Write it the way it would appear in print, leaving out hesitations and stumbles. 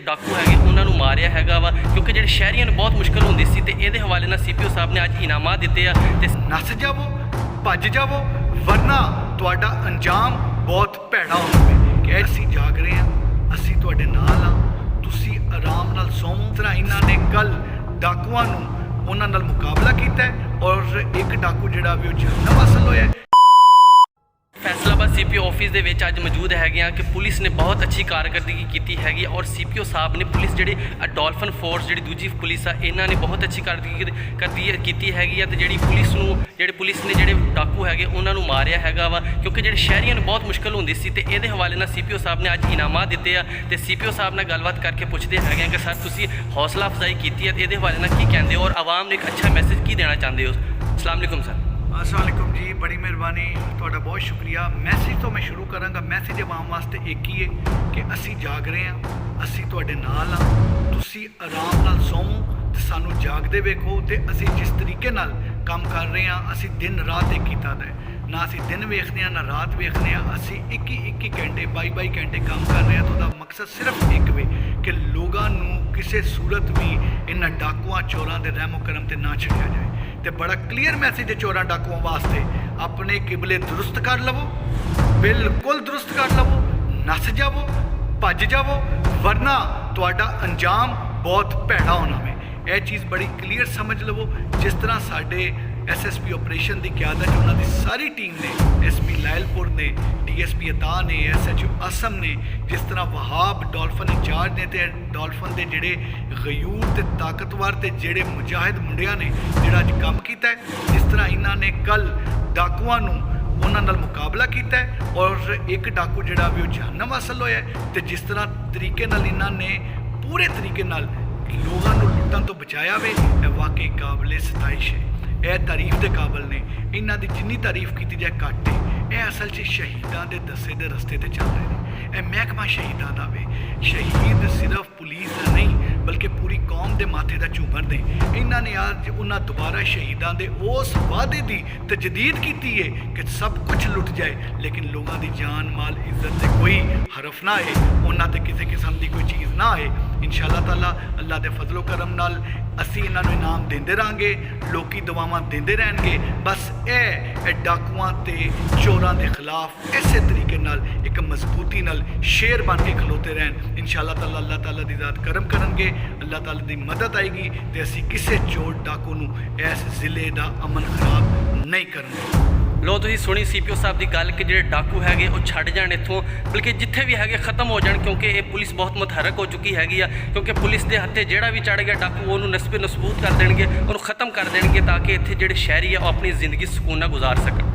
डाकू है उन्होंने मारिया हैगा वा, क्योंकि जो शहरियों को बहुत मुश्किल होंदी सी ते इहदे हवाले नाल CPO साहब ने अज इनामात दिते आ ते नस जावो भज जावो वरना तुहाडा अंजाम बहुत भैड़ा होवे। कि असीं जाग रहे हैं, असीं तुहाडे नाल आ, तुसीं आराम नाल सोवो। तरह इन्हां ने कल डाकुआं नूं उन्हां नाल मुकाबला कीता और एक डाकू जिहड़ा भी वो जहन्नम हासिल होया। फैसलाबाद CPO ऑफिस के विच अज मौजूद है कि पुलिस ने बहुत अच्छी कारकर्दगी की हैगी और CPO साहब ने पुलिस जी डॉल्फिन फोर्स जी दूजी पुलिस आ इन्हों ने बहुत अच्छी कारकर्दगी की हैगी तो जी पुलिस ने जोड़े डाकू है उन्होंने मारिया हैगा वा, क्योंकि जो शहरियों को बहुत मुश्किल होंदी सी ते इहदे हवाले नाल CPO साहब ने अज इनामात दिते आ ते CPO साहब नाल गलबात करके पुछते हैं कि सर तुसीं हौसला अफजाई की है तो ये हवाले नाल की कहते हो और आवाम ने एक अच्छा मैसेज की देना चाहते हो। अस्सलाम वालेकुम सर। अस्सलाम वालेकुम जी, बड़ी मेहरबानी, तुहाडा बहुत शुक्रिया। मैसेज तो मैं शुरू करांगा। मैसेज आवाम वास्ते एक ही है कि असी जाग रहे हैं, असी तुहाडे नाल आ, तुसी आराम नाल सोवो ते सानू जागदे वेखो ते असी जिस तरीके नाल काम कर रहे हैं असी दिन रात एक कीता दा है। ना असी दिन वेखने हैं ना रात वेखने हैं, असी 21 घंटे 22 घंटे काम कर रहे हैं। तो उसका मकसद सिर्फ एक वे कि लोगों नू किसी सूरत भी इन्हां डाकुआं चोरां दे रहमो करम ते ना छड्डिया जाए। तो बड़ा क्लीयर मैसेज है चोरां डाकुआं वास्ते, अपने किबले दुरुस्त कर लवो, बिल्कुल दुरुस्त कर लवो, नस जावो भज जावो वरना तुहाडा अंजाम बहुत भैड़ा होना है। यह चीज़ बड़ी क्लीयर समझ लवो। जिस तरह साडे SSP ऑपरेशन की क्यादत उन्होंने सारी टीम ने, SP लायलपुर ने, DSP अता ने, SHO असम ने, जिस तरह वहाब डॉल्फिन इंचार्ज ने ते डॉल्फिन के जोड़े गयूर ते ताकतवर ते जोड़े मुजाहिद मुंडिया ने जोड़ा अज काम किया है, जिस तरह इन्होंने कल डाकुआं नूं उन्हां नाल मुकाबला किया और एक डाकू जिहड़ा भी वो जहन्नम हासिल होया ते जिस तरह तरीके नाल इन्हां ने पूरे तरीके नाल लोगों को लुट्टण तो बचाया वे, वाकई काबिले सताइश है। यह तारीफ के काबिल ने, इन्हां दी जिन्नी तारीफ की जाए घट है। यह असल च शहीदां दे दसे दे रस्ते ते चल रहे हैं। यह महकमा शहीदां दा वे। शहीद सिर्फ पुलिस का नहीं बल्कि पूरी कौम के माथे का झूमर ने। इन्हां ने अज उन्हां दोबारा शहीदां दे उस वादे की तजदीद की है कि सब कुछ लुट जाए लेकिन लोगों की जान माल इज्जत से कोई हरफ ना आए, उन्हां ते किसी किस्म की कोई चीज़ ना आए। इंशाअल्लाह ताला अल्लाह के फजलो करम नाल असी इन्हां नूं इनाम देंदे रहांगे, लोकी दुआवां देंदे रहणगे। बस ए डाकुआं ते चोरां दे खिलाफ इसे तरीके नाल एक मजबूती नाल शेर बन के खलोते रहन। इंशाअल्लाह ताला अल्लाह ताला दी ज़ात करम करनगे, अल्लाह ताला दी मदद आएगी ते असी किसी चोर डाकू नूं इस जिले का अमन खराब नहीं करनगे। लो तुसीं सुनी CPO साहब की गल कि जो डाकू है वो छड़ जाण इत्थों, बल्कि जिथे भी है खत्म हो जाए, क्योंकि ये पुलिस बहुत मुतहरक हो चुकी हैगी आ, क्योंकि पुलिस के हत्थे जोड़ा भी चढ़ गया डाकू उन्होंने नस्बे नसबूत कर देंगे, उन्होंने खत्म कर देंगे ताकि इत्थे जो शहरी है वो अपनी जिंदगी सुकून नाल गुजार सकन।